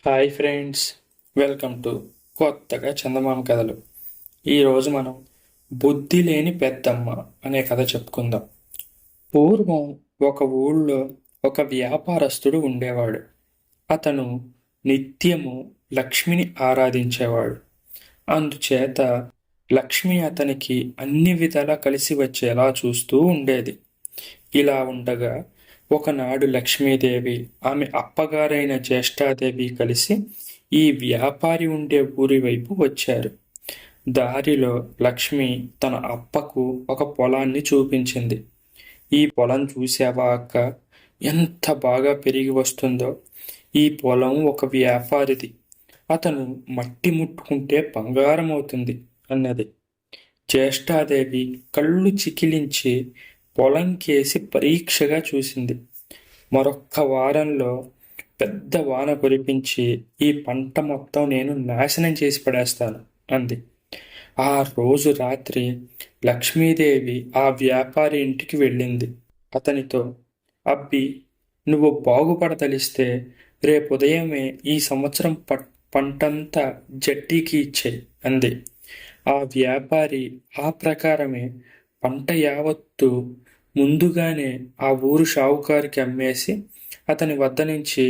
Hi friends, welcome to కొత్తగా చందమామ కథలు. ఈరోజు మనం బుద్ధి లేని పెద్దమ్మ అనే కథ చెప్పుకుందాం. పూర్వం ఒక ఊళ్ళో ఒక వ్యాపారస్తుడు ఉండేవాడు. అతను నిత్యము లక్ష్మిని ఆరాధించేవాడు. అందుచేత లక్ష్మి అతనికి అన్ని విధాలా కలిసి వచ్చేలా చూస్తూ ఉండేది. ఇలా ఉండగా ఒకనాడు లక్ష్మీదేవి ఆమె అప్పగారైన జ్యేష్ఠాదేవి కలిసి ఈ వ్యాపారి ఉండే ఊరి వైపు వచ్చారు. దారిలో లక్ష్మి తన అప్పకు ఒక పొలాన్ని చూపించింది. ఈ పొలం చూసావా అక్క, ఎంత బాగా పెరిగి వస్తుందో. ఈ పొలం ఒక వ్యాపారిది. అతను మట్టి ముట్టుకుంటే బంగారం అవుతుంది అన్నది. జ్యేష్ఠాదేవి కళ్ళు చికిలించి పొలం కేసి పరీక్షగా చూసింది. మరొక్క వారంలో పెద్ద వాన కురిపించి ఈ పంట మొత్తం నేను నాశనం చేసి పడేస్తాను అంది. ఆ రోజు రాత్రి లక్ష్మీదేవి ఆ వ్యాపారి ఇంటికి వెళ్ళింది. అతనితో, అబ్బి, నువ్వు బాగుపడతలిస్తే రేపు ఉదయమే ఈ సంవత్సరం పంటంతా జట్టీకి ఇచ్చేయి అంది. ఆ వ్యాపారి ఆ ప్రకారమే పంట యావత్తు ముందుగానే ఆ ఊరు షావుకారికి అమ్మేసి అతని వద్ద నుంచి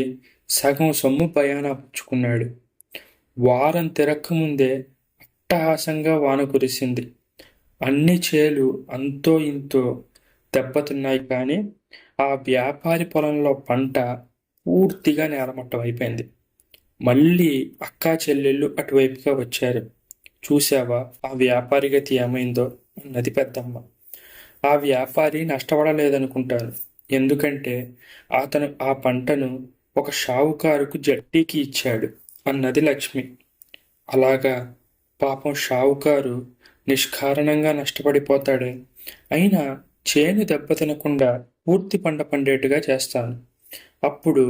సగం సొమ్ము భయానా పుచ్చుకున్నాడు. వారం తిరక్కముందే అట్టహాసంగా వాన కురిసింది. అన్ని చేలు అంతో ఇంతో దెబ్బతిన్నాయి. కానీ ఆ వ్యాపారి పొలంలో పంట పూర్తిగా నేలమట్టం అయిపోయింది. మళ్ళీ అక్కా చెల్లెళ్ళు అటువైపుగా వచ్చారు. చూశావా ఆ వ్యాపారి గతి ఏమైందో అన్నది పెద్దమ్మ. ఆ వ్యాపారి నష్టపడలేదనుకుంటాను. ఎందుకంటే అతను ఆ పంటను ఒక షావుకారుకు జట్టీకి ఇచ్చాడు అన్నది లక్ష్మి. అలాగా, పాపం షావుకారు నిష్కారణంగా నష్టపడిపోతాడే. అయినా చేను దెబ్బతినకుండా పూర్తి పంట పండేట్టుగా చేస్తాను. అప్పుడు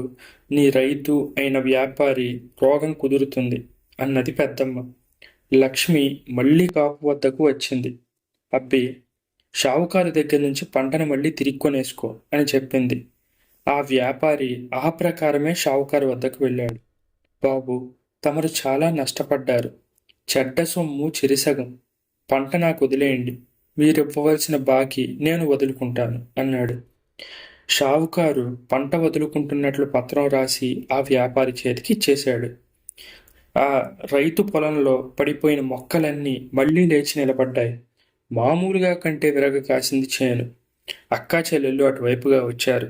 నీ రైతు అయిన వ్యాపారి రోగం కుదురుతుంది అన్నది పెద్దమ్మ. లక్ష్మి మళ్ళీ కాపు వద్దకు వచ్చింది. అబ్బి, షావుకారు దగ్గర నుంచి పంటను మళ్ళీ తిరిగి కొనేసుకో అని చెప్పింది. ఆ వ్యాపారి ఆ ప్రకారమే షావుకారు వద్దకు వెళ్ళాడు. బాబు, తమరు చాలా నష్టపడ్డారు. చెడ్డ సొమ్ము చిరిసగం. పంట నాకు వదిలేయండి. మీరివ్వవలసిన బాకీ నేను వదులుకుంటాను అన్నాడు. షావుకారు పంట వదులుకుంటున్నట్లు పత్రం రాసి ఆ వ్యాపారి చేతికి ఇచ్చేశాడు. ఆ రైతు పొలంలో పడిపోయిన మొక్కలన్నీ మళ్ళీ లేచి నిలబడ్డాయి. మామూలుగా కంటే విరగ కాసింది చేను. అక్కా చెల్లెళ్ళు అటువైపుగా వచ్చారు.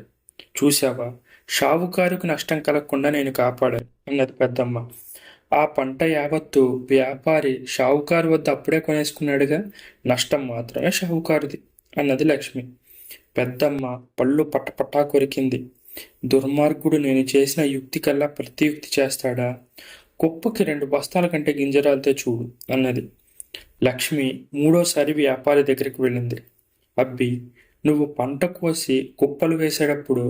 చూశావా, షావుకారుకు నష్టం కలగకుండా నేను కాపాడాను అన్నది పెద్దమ్మ. ఆ పంట యావత్తు వ్యాపారి షావుకారు వద్ద అప్పుడే కొనేసుకున్నాడుగా, నష్టం మాత్రమే షావుకారుది అన్నది లక్ష్మి. పెద్దమ్మ పళ్ళు పట్టపట్టా కొరికింది. దుర్మార్గుడు నేను చేసిన యుక్తి కల్లా ప్రతి యుక్తి చేస్తాడా? కుప్పకి 2 బస్తాల కంటే గింజరాలితే చూడు అన్నది. లక్ష్మి మూడోసారి వ్యాపారి దగ్గరికి వెళ్ళింది. అబ్బి, నువ్వు పంట కోసి కుప్పలు వేసేటప్పుడు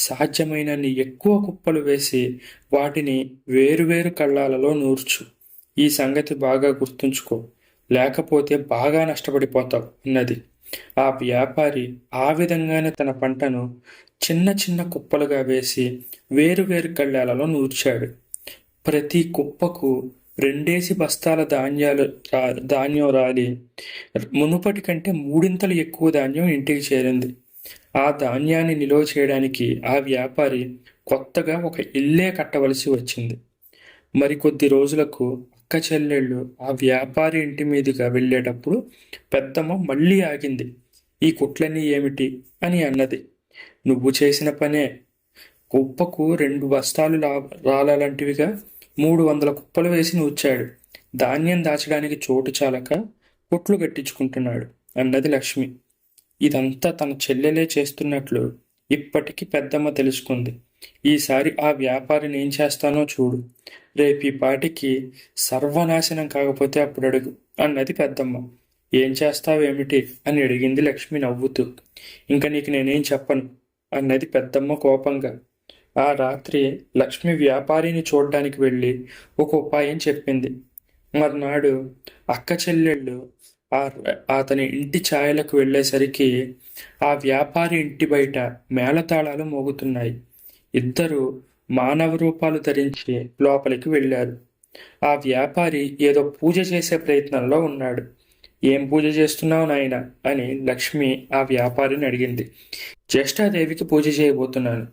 సాధ్యమైనన్ని ఎక్కువ కుప్పలు వేసి వాటిని వేరువేరు కళ్ళాలలో నూర్చు. ఈ సంగతి బాగా గుర్తుంచుకో, లేకపోతే బాగా నష్టపడిపోతావు అన్నది. ఆ వ్యాపారి ఆ విధంగానే తన పంటను చిన్న చిన్న కుప్పలుగా వేసి వేరువేరు కళ్ళాలలో నూర్చాడు. ప్రతి కుప్పకు 2 బస్తాల ధాన్యం రాలి మునుపటి కంటే 3 ఎక్కువ ధాన్యం ఇంటికి చేరింది. ఆ ధాన్యాన్ని నిల్వ చేయడానికి ఆ వ్యాపారి కొత్తగా ఒక ఇల్లే కట్టవలసి వచ్చింది. మరికొద్ది రోజులకు అక్క చెల్లెళ్ళు ఆ వ్యాపారి ఇంటి మీదుగా వెళ్ళేటప్పుడు పెద్దమ్మ మళ్ళీ ఆగింది. ఈ కుట్లన్నీ ఏమిటి అని అన్నది. నువ్వు చేసిన పనే. కుప్పకు 2 బస్తాలు రాలాలంటివిగా 300 కుప్పలు వేసి నూర్చాడు. ధాన్యం దాచడానికి చోటు చాలక కొట్లు కట్టించుకుంటున్నాడు అన్నది లక్ష్మి. ఇదంతా తన చెల్లెలే చేస్తున్నట్లు ఇప్పటికి పెద్దమ్మ తెలుసుకుంది. ఈసారి ఆ వ్యాపారిని ఏం చేస్తానో చూడు. రేపీ పాటికి సర్వనాశనం కాకపోతే అప్పుడు అడుగు అన్నది పెద్దమ్మ. ఏం చేస్తావేమిటి అని అడిగింది లక్ష్మి నవ్వుతూ. ఇంక నీకు నేనేం చెప్పను అన్నది పెద్దమ్మ కోపంగా. ఆ రాత్రి లక్ష్మి వ్యాపారిని చూడ్డానికి వెళ్ళి ఒక ఉపాయం చెప్పింది. మర్నాడు అక్క చెల్లెళ్ళు అతని ఇంటి ఛాయలకు వెళ్ళేసరికి ఆ వ్యాపారి ఇంటి బయట మేళతాళాలు మోగుతున్నాయి. ఇద్దరు మానవ రూపాలు ధరించి లోపలికి వెళ్ళారు. ఆ వ్యాపారి ఏదో పూజ చేసే ప్రయత్నంలో ఉన్నాడు. ఏం పూజ చేస్తున్నావు నాయనా అని లక్ష్మి ఆ వ్యాపారిని అడిగింది. జ్యేష్ఠాదేవికి పూజ చేయబోతున్నాను.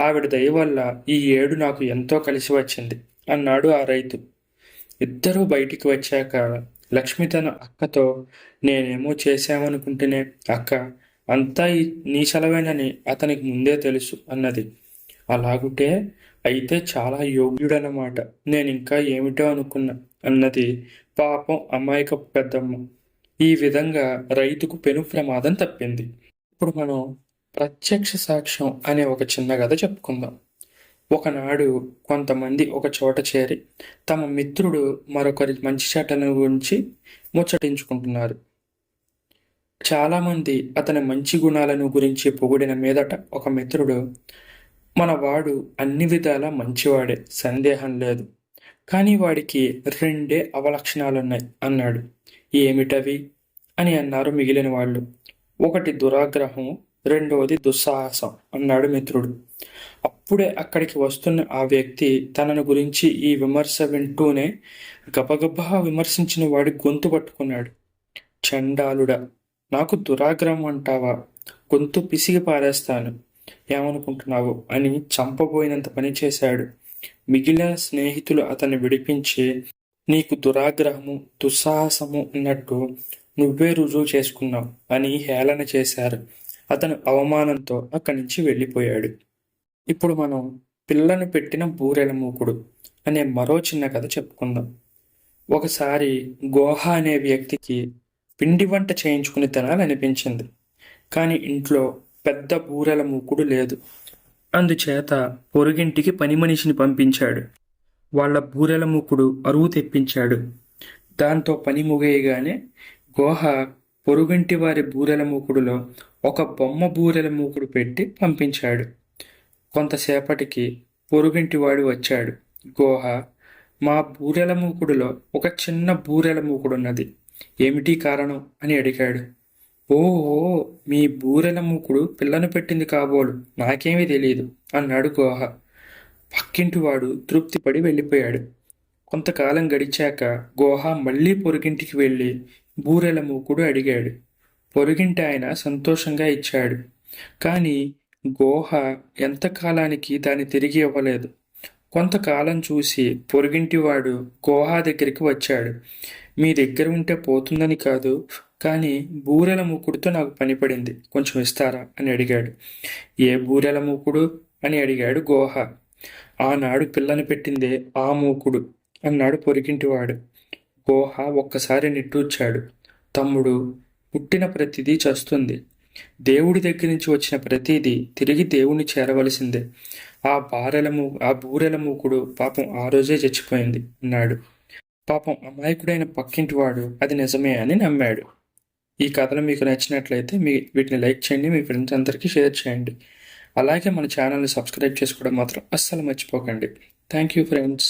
ఆవిడ దయ వల్ల ఈ ఏడు నాకు ఎంతో కలిసి వచ్చింది అన్నాడు ఆ రైతు. ఇద్దరూ బయటికి వచ్చాక లక్ష్మి తన అక్కతో, నేనేమో చేశామనుకుంటేనే అక్క, అంతా నీ సెలవేనని అతనికి ముందే తెలుసు అన్నది. అలాగుంటే అయితే చాలా యోగ్యుడనమాట, నేనింకా ఏమిటో అనుకున్నా అన్నది పాపం అమాయక పెద్దమ్మ. ఈ విధంగా రైతుకు పెను ప్రమాదం తప్పింది. ఇప్పుడు మనం ప్రత్యక్ష సాక్ష్యం అనే ఒక చిన్న కథ చెప్పుకుందాం. ఒకనాడు కొంతమంది ఒక చోట చేరి తమ మిత్రుడు మరొకరి మంచి చెడ్డల గురించి ముచ్చటించుకుంటున్నారు. చాలామంది అతని మంచి గుణాలను గురించి పొగిడిన మీదట ఒక మిత్రుడు, మన వాడు అన్ని విధాలా మంచివాడే, సందేహం లేదు, కానీ వాడికి రెండే అవలక్షణాలున్నాయి అన్నాడు. ఏమిటవి అని అన్నారు మిగిలిన వాళ్ళు. ఒకటి దురాగ్రహం, రెండవది దుస్సాహసం అన్నాడు మిత్రుడు. అప్పుడే అక్కడికి వస్తున్న ఆ వ్యక్తి తనను గురించి ఈ విమర్శ వింటూనే గబగబా విమర్శించిన వాడి గొంతు పట్టుకున్నాడు. చండాలుడా, నాకు దురాగ్రహం అంటావా? గొంతు పిసిగి పారేస్తాను, ఏమనుకుంటున్నావు అని చంపబోయినంత పని చేశాడు. మిగిలిన స్నేహితులు అతన్ని విడిపించి, నీకు దురాగ్రహము దుస్సాహసము ఉన్నట్టు నువ్వే రుజువు చేసుకున్నావు అని హేళన చేశారు. అతను అవమానంతో అక్కడి నుంచి వెళ్ళిపోయాడు. ఇప్పుడు మనం పిల్లను పెట్టిన బూరెల మూకుడు అనే మరో చిన్న కథ చెప్పుకుందాం. ఒకసారి గోహ అనే వ్యక్తికి పిండి వంట చేయించుకుని తినాలనిపించింది. కానీ ఇంట్లో పెద్ద బూరెల మూకుడు లేదు. అందుచేత పొరుగింటికి పని మనిషిని పంపించాడు. వాళ్ళ బూరెల మూకుడు అరువు తెప్పించాడు. దాంతో పని ముగియగానే గోహ పొరుగింటి వారి బూరెల మూకుడులో ఒక బొమ్మ బూరెల మూకుడు పెట్టి పంపించాడు. కొంతసేపటికి పొరుగింటివాడు వచ్చాడు. గోహ, మా బూరెల మూకుడులో ఒక చిన్న బూరెల మూకుడున్నది, ఏమిటి కారణం అని అడిగాడు. ఓహో, మీ బూరెల మూకుడు పిల్లను పెట్టింది కాబోలు, నాకేమీ తెలియదు అన్నాడు గోహ. పక్కింటివాడు తృప్తిపడి వెళ్ళిపోయాడు. కొంతకాలం గడిచాక గోహ మళ్ళీ పొరుగింటికి వెళ్ళి బూరెల మూకుడు అడిగాడు. పొరుగింటి ఆయన సంతోషంగా ఇచ్చాడు. కానీ గోహ ఎంతకాలానికి దాన్ని తిరిగి ఇవ్వలేదు. కొంతకాలం చూసి పొరుగింటివాడు గోహ దగ్గరికి వచ్చాడు. మీ దగ్గర ఉంటే పోతుందని కాదు, కానీ బూరెల మూకుడుతో నాకు పని పడింది, కొంచెం ఇస్తారా అని అడిగాడు. ఏ బూరెల మూకుడు అని అడిగాడు గోహ. ఆనాడు పిల్లని పెట్టిందే ఆ మూకుడు అన్నాడు పొరిగింటివాడు. గోహ ఒక్కసారి నిట్టూర్చాడు. తమ్ముడు, పుట్టిన ప్రతిదీ చస్తుంది. దేవుడి దగ్గర నుంచి వచ్చిన ప్రతిదీ తిరిగి దేవుణ్ణి చేరవలసిందే. ఆ బూరెల మూకుడు పాపం ఆ రోజే చచ్చిపోయింది అన్నాడు. పాపం అమాయకుడైన పక్కింటివాడు అది నిజమే అని నమ్మాడు. ఈ కథలు మీకు నచ్చినట్లయితే వీటిని లైక్ చేయండి, మీ ఫ్రెండ్స్ అందరికీ షేర్ చేయండి. అలాగే మన ఛానల్ని సబ్స్క్రైబ్ చేసుకోవడం మాత్రం అస్సలు మర్చిపోకండి. Thank you friends.